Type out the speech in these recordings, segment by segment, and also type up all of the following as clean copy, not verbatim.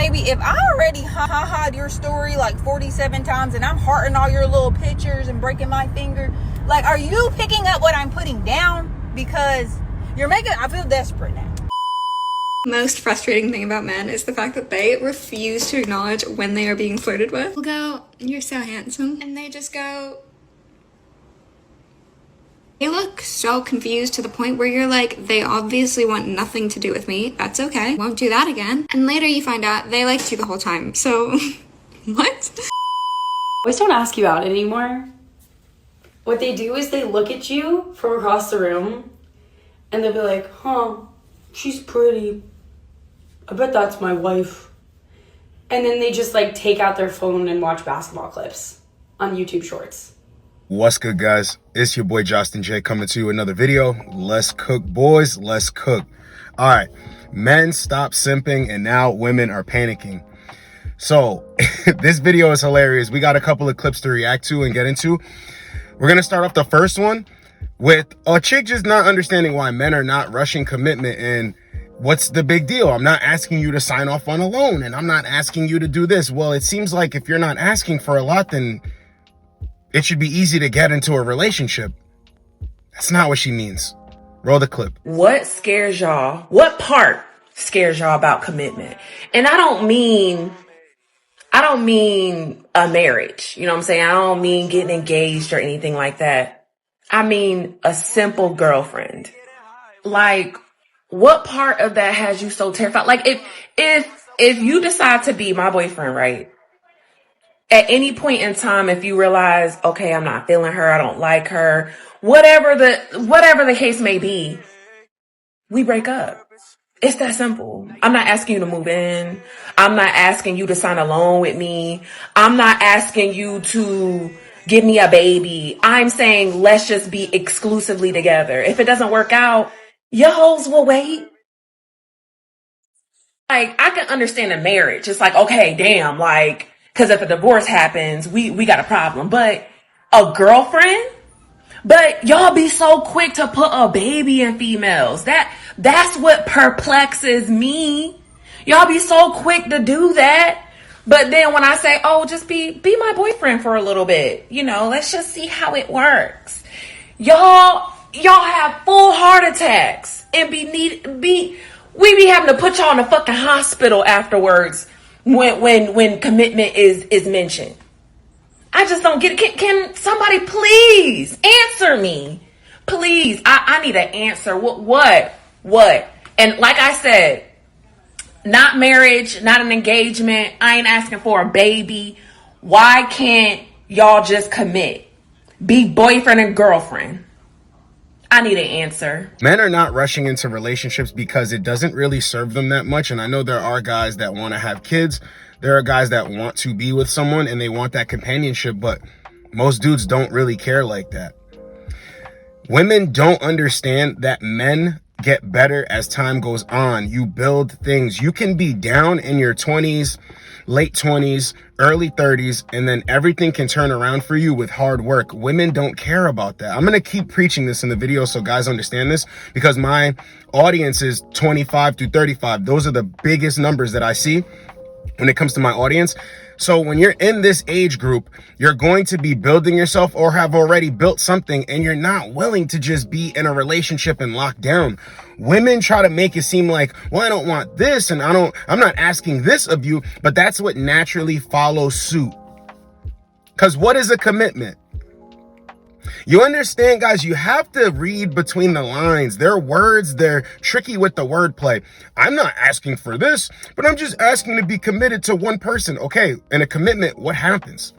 maybe if I already ha-ha'd your story like 47 times and I'm hearting all your little pictures and breaking my finger, like, are you picking up what I'm putting down? Because you're making, I feel desperate now. Most frustrating thing about men is the fact that they refuse to acknowledge when they are being flirted with. We'll go, "You're so handsome," and they just go, they look so confused to the point where you're like, they obviously want nothing to do with me. That's okay. Won't do that again. And later you find out they liked you the whole time. So, what? Boys don't ask you out anymore. What they do is they look at you from across the room and they'll be like, huh, she's pretty. I bet that's my wife. And then they just like take out their phone and watch basketball clips on YouTube Shorts. What's good, guys? It's your boy JostenJ coming to you another video. Let's cook, boys. Let's cook. All right. Men stop simping and now women are panicking. So this video is hilarious. We got a couple of clips to react to and get into. We're going to start off the first one with a chick just not understanding why men are not rushing commitment and what's the big deal? I'm not asking you to sign off on a loan and I'm not asking you to do this. Well, it seems like if you're not asking for a lot, then it should be easy to get into a relationship. That's not what she means. Roll the clip. What scares y'all? What part scares y'all about commitment? And I don't mean a marriage. You know what I'm saying? I don't mean getting engaged or anything like that. I mean a simple girlfriend. Like, what part of that has you so terrified? Like, if you decide to be my boyfriend, right? At any point in time, if you realize, okay, I'm not feeling her, I don't like her, whatever the case may be, we break up. It's that simple. I'm not asking you to move in. I'm not asking you to sign a loan with me. I'm not asking you to give me a baby. I'm saying let's just be exclusively together. If it doesn't work out, your hoes will wait. Like, I can understand a marriage. It's like, okay, damn, like, because if a divorce happens, we got a problem. But a girlfriend? But y'all be so quick to put a baby in females. That's what perplexes me. Y'all be so quick to do that. But then when I say, oh, just be my boyfriend for a little bit, you know, let's just see how it works. Y'all have full heart attacks and we be having to put y'all in the fucking hospital afterwards when commitment is mentioned. I just don't get it. Can somebody please answer me? Please. I need an answer. What? And like I said, not marriage, not an engagement. I ain't asking for a baby. Why can't y'all just commit? Be boyfriend and girlfriend. I need an answer. Men are not rushing into relationships because it doesn't really serve them that much. And I know there are guys that want to have kids. There are guys that want to be with someone and they want that companionship, but most dudes don't really care like that. Women don't understand that men get better as time goes on. You build things. You can be down in your 20s, late 20s, early 30s, and then everything can turn around for you with hard work. Women don't care about that. I'm going to keep preaching this in the video so guys understand this, because my audience is 25 to 35. Those are the biggest numbers that I see when it comes to my audience. So when you're in this age group, you're going to be building yourself or have already built something, and you're not willing to just be in a relationship and lock down. Women try to make it seem like, well, I don't want this and I'm not asking this of you, but that's what naturally follows suit. Because what is a commitment? You understand, guys, you have to read between the lines. Their words, they're tricky with the wordplay. I'm not asking for this, but I'm just asking to be committed to one person. Okay, in a commitment, what happens?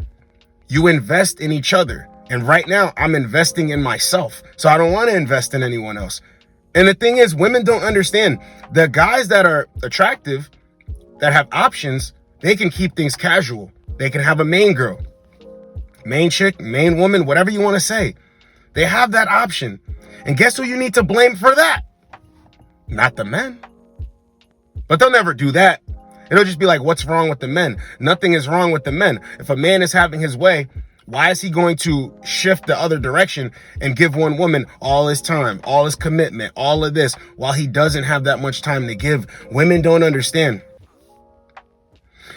You invest in each other. And right now, I'm investing in myself. So I don't want to invest in anyone else. And the thing is, women don't understand. The guys that are attractive, that have options, they can keep things casual. They can have a main girl. Main chick, main woman, whatever you want to say. They have that option. And guess who you need to blame for that? Not the men. But they'll never do that. It'll just be like, what's wrong with the men? Nothing is wrong with the men. If a man is having his way, why is he going to shift the other direction and give one woman all his time, all his commitment, all of this, while he doesn't have that much time to give? Women don't understand.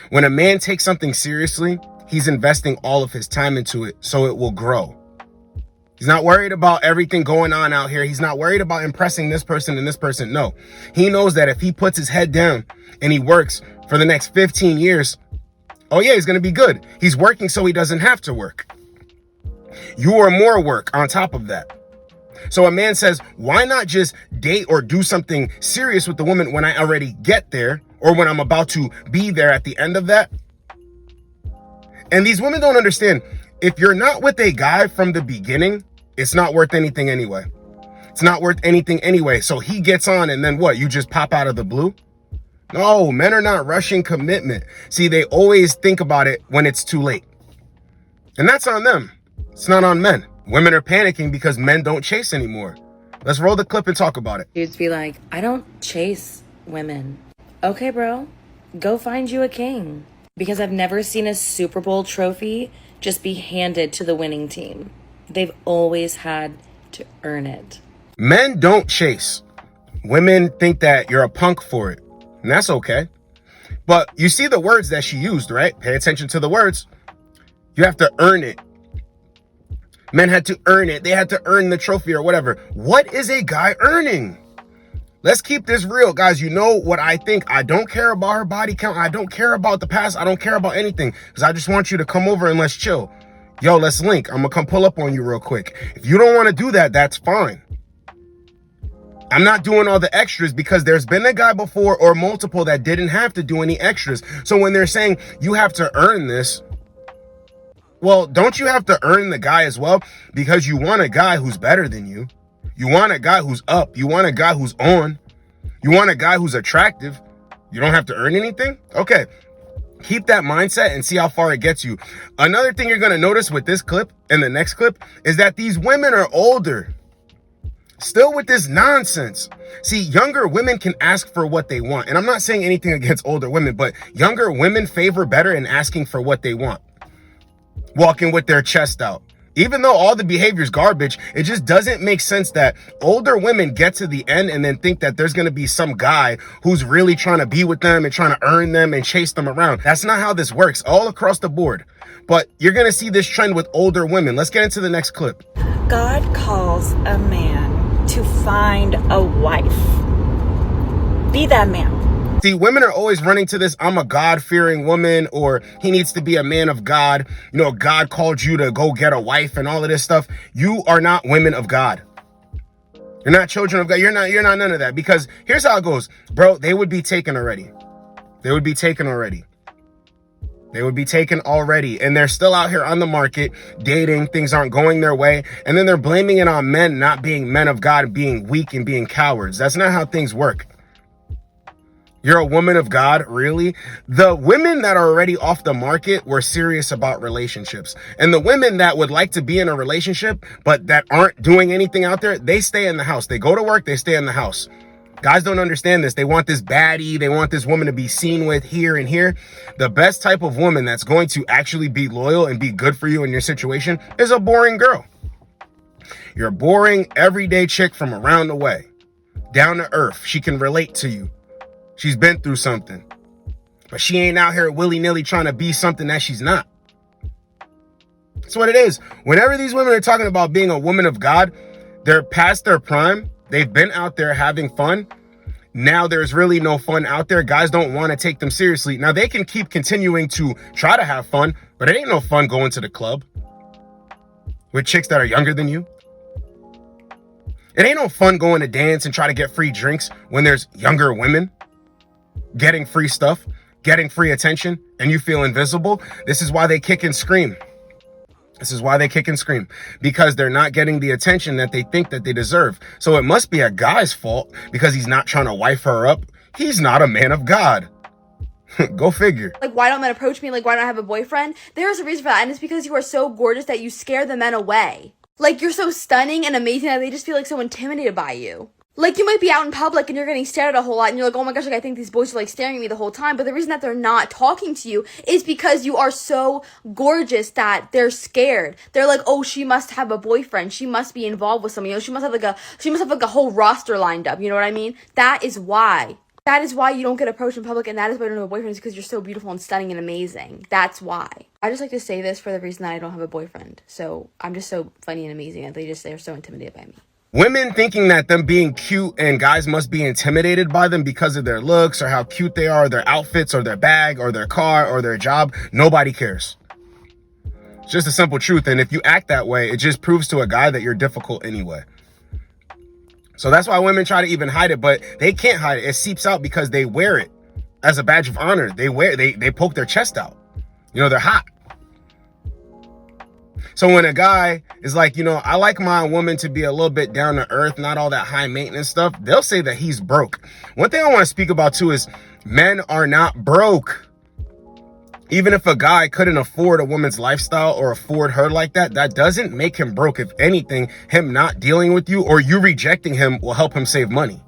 When a man takes something seriously, he's investing all of his time into it so it will grow. He's not worried about everything going on out here. He's not worried about impressing this person and this person. No, he knows that if he puts his head down and he works for the next 15 years, oh yeah, he's going to be good. He's working so he doesn't have to work. You are more work on top of that. So a man says, why not just date or do something serious with the woman when I already get there, or when I'm about to be there at the end of that? And these women don't understand, if you're not with a guy from the beginning, it's not worth anything anyway. It's not worth anything anyway. So he gets on and then what? You just pop out of the blue? No, men are not rushing commitment. See, they always think about it when it's too late. And that's on them. It's not on men. Women are panicking because men don't chase anymore. Let's roll the clip and talk about it. Dudes be like, I don't chase women. Okay, bro, go find you a king. Because I've never seen a Super Bowl trophy just be handed to the winning team. They've always had to earn it. Men don't chase. Women think that you're a punk for it. And that's okay. But you see the words that she used, right? Pay attention to the words. You have to earn it. Men had to earn it. They had to earn the trophy or whatever. What is a guy earning? Let's keep this real, guys. You know what I think. I don't care about her body count. I don't care about the past. I don't care about anything. Because I just want you to come over and let's chill. Yo, let's link. I'm going to come pull up on you real quick. If you don't want to do that, that's fine. I'm not doing all the extras because there's been a guy before or multiple that didn't have to do any extras. So when they're saying you have to earn this, well, don't you have to earn the guy as well? Because you want a guy who's better than you. You want a guy who's up. You want a guy who's on. You want a guy who's attractive. You don't have to earn anything? Okay. Keep that mindset and see how far it gets you. Another thing you're going to notice with this clip and the next clip is that these women are older. Still with this nonsense. See, younger women can ask for what they want. And I'm not saying anything against older women, but younger women favor better in asking for what they want. Walking with their chest out. Even though all the behavior is garbage, it just doesn't make sense that older women get to the end and then think that there's going to be some guy who's really trying to be with them and trying to earn them and chase them around. That's not how this works all across the board. But you're going to see this trend with older women. Let's get into the next clip. God calls a man to find a wife. Be that man. See, women are always running to this, I'm a God-fearing woman, or he needs to be a man of God. You know, God called you to go get a wife and all of this stuff. You are not women of God. You're not children of God. You're not none of that. Because here's how it goes. Bro, they would be taken already. They would be taken already. They would be taken already. And they're still out here on the market, dating. Things aren't going their way. And then they're blaming it on men not being men of God, being weak and being cowards. That's not how things work. You're a woman of God, really? The women that are already off the market were serious about relationships. And the women that would like to be in a relationship, but that aren't doing anything out there, they stay in the house. They go to work, they stay in the house. Guys don't understand this. They want this baddie. They want this woman to be seen with here and here. The best type of woman that's going to actually be loyal and be good for you in your situation is a boring girl. You're a boring, everyday chick from around the way. Down to earth. She can relate to you. She's been through something, but she ain't out here willy-nilly trying to be something that she's not. That's what it is. Whenever these women are talking about being a woman of God, they're past their prime. They've been out there having fun. Now there's really no fun out there. Guys don't want to take them seriously. Now they can keep continuing to try to have fun, but it ain't no fun going to the club with chicks that are younger than you. It ain't no fun going to dance and try to get free drinks when there's younger women. Getting free stuff, getting free attention, and you feel invisible. This is why they kick and scream. This is why they kick and scream. Because they're not getting the attention that they think that they deserve. So it must be a guy's fault because he's not trying to wife her up. He's not a man of God. Go figure. Like, why don't men approach me? Like, why don't I have a boyfriend? There's a reason for that, and it's because you are so gorgeous that you scare the men away. Like, you're so stunning and amazing that they just feel like so intimidated by you. Like, you might be out in public and you're getting stared at a whole lot and you're like, oh my gosh, like, I think these boys are like staring at me the whole time. But the reason that they're not talking to you is because you are so gorgeous that they're scared. They're like, oh, she must have a boyfriend. She must be involved with someone. You know, she must have like a whole roster lined up. You know what I mean? That is why That is why you don't get approached in public, and that is why you don't have a boyfriend, is because you're so beautiful and stunning and amazing. That's why. I just like to say this for the reason that I don't have a boyfriend. So I'm just so funny and amazing that they're so intimidated by me. Women thinking that them being cute and guys must be intimidated by them because of their looks or how cute they are, their outfits or their bag or their car or their job. Nobody cares. It's just a simple truth. And if you act that way, it just proves to a guy that you're difficult anyway. So that's why women try to even hide it, but they can't hide it. It seeps out because they wear it as a badge of honor. They poke their chest out. You know, they're hot. So when a guy is like, you know, I like my woman to be a little bit down to earth, not all that high maintenance stuff, they'll say that he's broke. One thing I want to speak about too is men are not broke. Even if a guy couldn't afford a woman's lifestyle or afford her like that, that doesn't make him broke. If anything, him not dealing with you or you rejecting him will help him save money.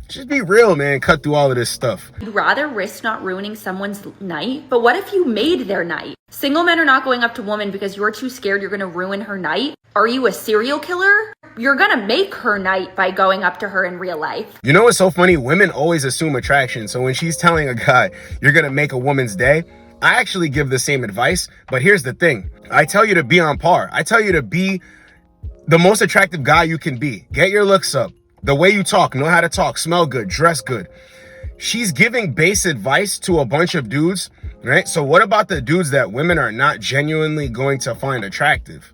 Just be real, man. Cut through all of this stuff. You'd rather risk not ruining someone's night, but what if you made their night? Single men are not going up to women because you're too scared you're gonna ruin her night. Are you a serial killer? You're gonna make her night by going up to her in real life. You know what's so funny? Women always assume attraction. So when she's telling a guy, you're gonna make a woman's day, I actually give the same advice, but here's the thing. I tell you to be on par. I tell you to be the most attractive guy you can be. Get your looks up. The way you talk, know how to talk, smell good, dress good. She's giving base advice to a bunch of dudes, right? So what about the dudes that women are not genuinely going to find attractive?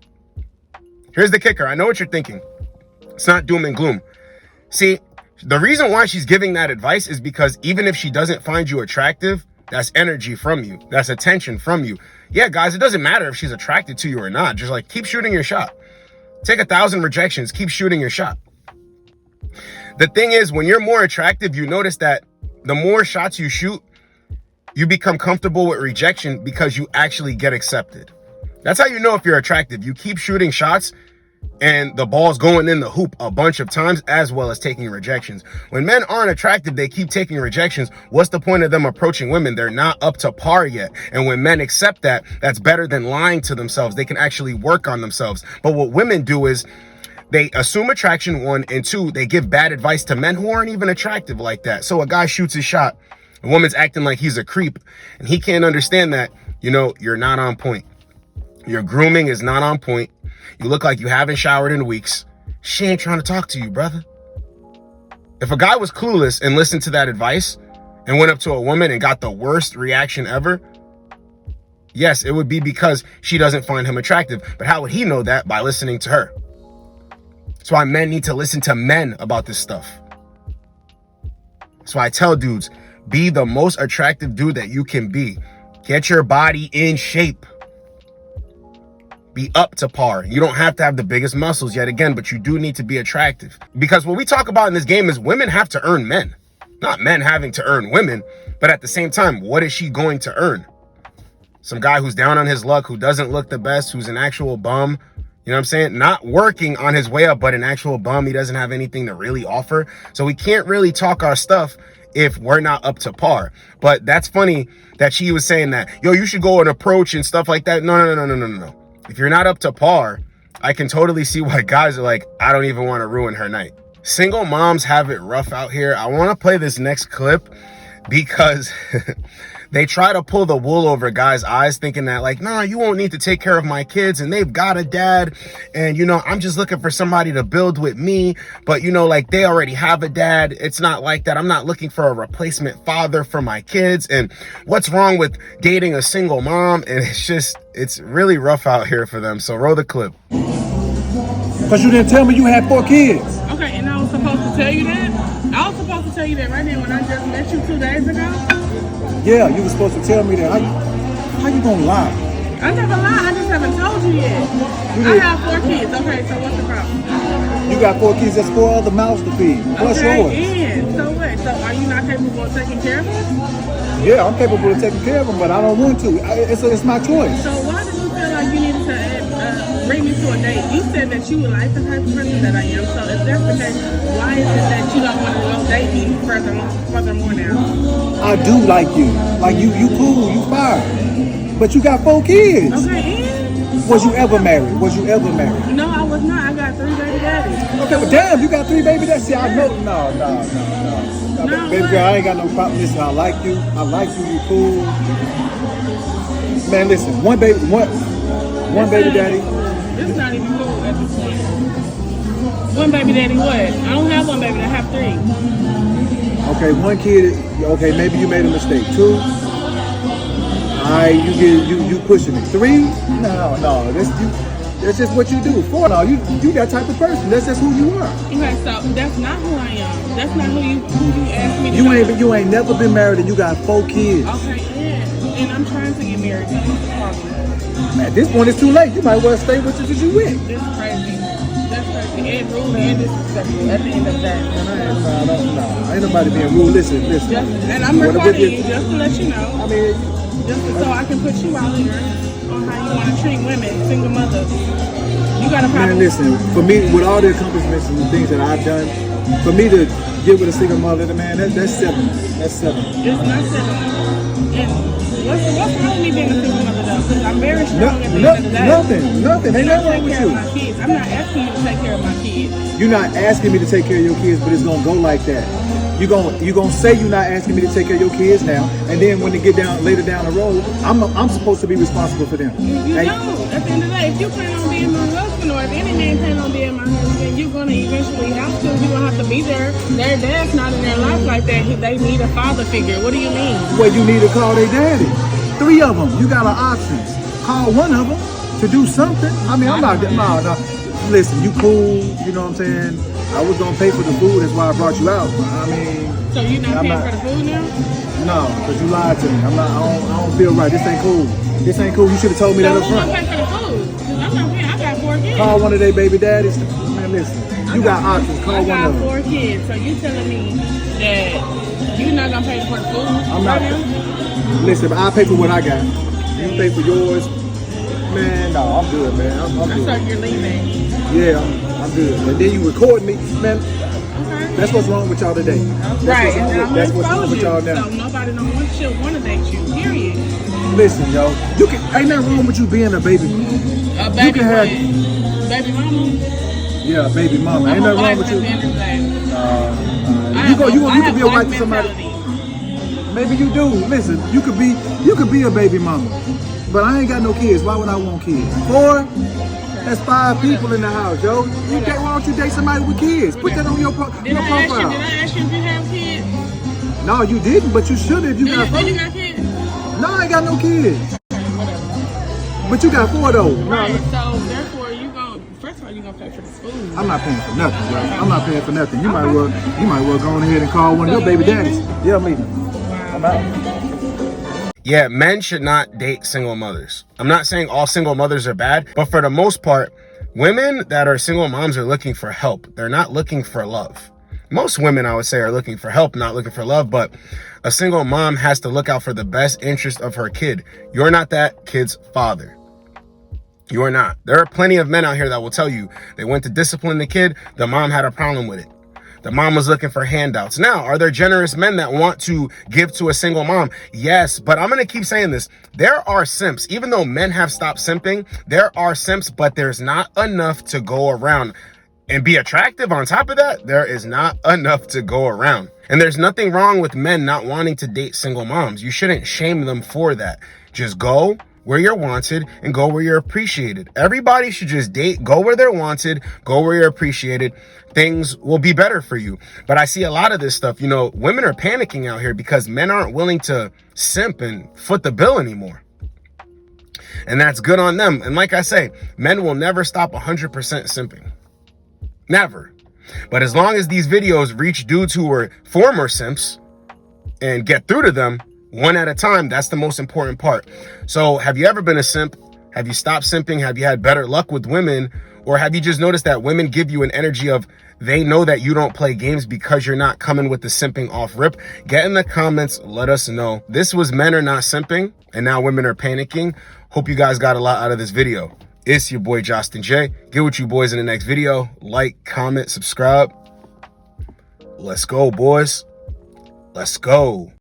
Here's the kicker. I know what you're thinking. It's not doom and gloom. See, the reason why she's giving that advice is because even if she doesn't find you attractive, that's energy from you. That's attention from you. Yeah, guys, it doesn't matter if she's attracted to you or not. Just like keep shooting your shot. Take 1,000 rejections. Keep shooting your shot. The thing is, when you're more attractive, you notice that the more shots you shoot, you become comfortable with rejection because you actually get accepted. That's how you know if you're attractive. You keep shooting shots and the ball's going in the hoop a bunch of times, as well as taking rejections. When men aren't attractive, they keep taking rejections. What's the point of them approaching women? They're not up to par yet. And when men accept that, that's better than lying to themselves. They can actually work on themselves. But what women do is they assume attraction, 1, and 2, they give bad advice to men who aren't even attractive like that. So a guy shoots his shot, a woman's acting like he's a creep, and he can't understand that, you know, you're not on point. Your grooming is not on point. You look like you haven't showered in weeks. She ain't trying to talk to you, brother. If a guy was clueless and listened to that advice and went up to a woman and got the worst reaction ever, yes, it would be because she doesn't find him attractive. But how would he know that? By listening to her. That's why men need to listen to men about this stuff. That's why I tell dudes, be the most attractive dude that you can be. Get your body in shape. Be up to par. You don't have to have the biggest muscles yet again, but you do need to be attractive. Because what we talk about in this game is women have to earn men. Not men having to earn women, but at the same time, what is she going to earn? Some guy who's down on his luck, who doesn't look the best, who's an actual bum. You know what I'm saying? Not working on his way up, but an actual bum. He doesn't have anything to really offer. So we can't really talk our stuff if we're not up to par. But that's funny that she was saying that, yo, you should go and approach and stuff like that. No. If you're not up to par, I can totally see why guys are like, I don't even want to ruin her night. Single moms have it rough out here. I want to play this next clip because they try to pull the wool over guys' eyes, thinking that like, nah, you won't need to take care of my kids and they've got a dad. And, you know, I'm just looking for somebody to build with me. But, you know, like they already have a dad. It's not like that. I'm not looking for a replacement father for my kids. And what's wrong with dating a single mom? And it's really rough out here for them. So roll the clip. Because you didn't tell me you had 4 kids. Okay, and I was supposed to tell you that? I was supposed to tell you that right now when I just met you 2 days ago? Yeah, you were supposed to tell me that. How you gonna lie? I never lied, I just haven't told you yet. I have 4 kids, okay, so what's the problem? You got 4 kids, that's 4 other mouths to feed. Plus yours. And so what? So are you not capable of taking care of them? Yeah, I'm capable of taking care of them, but I don't want to. It's my choice. So why did you feel like you needed to bring me to a date? You said that you would like the type of person that I am, so if that's the case, why is it that you don't want to go date me furthermore now? I do like you. Like you cool, you fine. But you got 4 kids. Okay, and? Was you ever married? No, I was not. I got 3 baby daddies. Okay, well damn, you got 3 baby daddies. See, I know. No. No, baby girl, I ain't got no problem. Listen, I like you. You cool. Man, listen, one baby daddy. It's not even cool at this point. One baby daddy what? I don't have one baby, I have 3. Okay, one kid. Okay, maybe you made a mistake. 2. Alright, you pushing it. 3? No, that's just what you do. 4? No, you that type of person. That's just who you are. Okay, so that's not who I am. That's not who you asked me to be. You ain't never been married and you got 4 kids. Okay, yeah. And I'm trying to get married. That's the problem. Man, this one is too late. You might well stay with you with. This is crazy. That's crazy. And rude and disrespectful at the end of the day. No. Ain't nobody being rude. Listen. And I'm recording you just to let you know. I mean, just so I can put you out here on how you want to treat women, single mothers. You got a problem. Man, listen, for me, with all the accomplishments and the things that I've done, for me to get with a single mother, man, that's 7. That's 7. It's not 7. And what's wrong with me being a single mother though? Because I'm very strong at the end of the day. Nothing. Ain't nothing wrong with you. My kids. I'm not asking you to take care of my kids. You're not asking me to take care of your kids, but it's gonna go like that. You gonna say you're not asking me to take care of your kids now, and then when they get later down the road, I'm supposed to be responsible for them. You don't. At the end of the day, if you plan on being my husband, or if any man plan on being my husband, you're gonna eventually have to. You're gonna have to be there. Their dad's not in their life like that. They need a father figure. What do you mean? Well, you need to call their daddy. 3 of them. You got an options. Call one of them to do something. I mean, I'm not. No. Listen, you cool. You know what I'm saying? I was gonna pay for the food. That's why I brought you out. I mean. So you're not paying for the food now? No, because you lied to me. I don't feel right. This ain't cool. You should have told me that up front. So who's gonna pay for the food? Because I'm not paying. I got 4 kids. Call one of their baby daddies. Man, listen. You got options. Call one of them. I got 4 kids. So you telling me that you're not gonna pay for the food? I'm not. Listen, I pay for what I got. You pay for yours. Man, no, I'm good, man. I'm good. So you're leaving. Yeah, I'm good. And then you record me, man. That's what's wrong with y'all today. Right, That's what's wrong with y'all now. So nobody don't want to date you, period. Listen, yo, ain't nothing wrong with you being a baby. A baby mama? Yeah, baby mama. Ain't nothing wrong with you. You can be a wife to somebody. Maybe you do. Listen, you could be a baby mama. But I ain't got no kids. Why would I want kids? 4? That's 5 people in the house, yo. Why don't you date somebody with kids? Put that on your profile. Did I ask you if you have kids? No, you didn't, but you should if you got 4. Do you got kids? No, I ain't got no kids. But you got 4 though. Right, so therefore first of all, you're gonna pay for the food. I'm not paying for nothing, bro. I'm not paying for nothing. You might well go on ahead and call one of your baby daddies. Yeah, I'm leaving. I'm out. Yeah, men should not date single mothers. I'm not saying all single mothers are bad, but for the most part, women that are single moms are looking for help. They're not looking for love. Most women, I would say, are looking for help, not looking for love, but a single mom has to look out for the best interest of her kid. You're not that kid's father. You are not. There are plenty of men out here that will tell you they went to discipline the kid, the mom had a problem with it. The mom was looking for handouts. Now, are there generous men that want to give to a single mom? Yes, but I'm going to keep saying this. There are simps. Even though men have stopped simping, there are simps, but there's not enough to go around. And be attractive on top of that, there is not enough to go around. And there's nothing wrong with men not wanting to date single moms. You shouldn't shame them for that. Just go where you're wanted and go where you're appreciated. Everybody should just date, go where they're wanted, go where you're appreciated. Things will be better for you. But I see a lot of this stuff, women are panicking out here because men aren't willing to simp and foot the bill anymore. And that's good on them. And like I say, men will never stop 100% simping. Never. But as long as these videos reach dudes who were former simps and get through to them one at a time, that's the most important part. So have you ever been a simp? Have you stopped simping? Have you had better luck with women? Or have you just noticed that women give you an energy of they know that you don't play games because you're not coming with the simping off rip? Get in the comments. Let us know. This was Men Are Not Simping, and now Women Are Panicking. Hope you guys got a lot out of this video. It's your boy JostenJ. Get with you boys in the next video. Like, comment, subscribe. Let's go, boys. Let's go.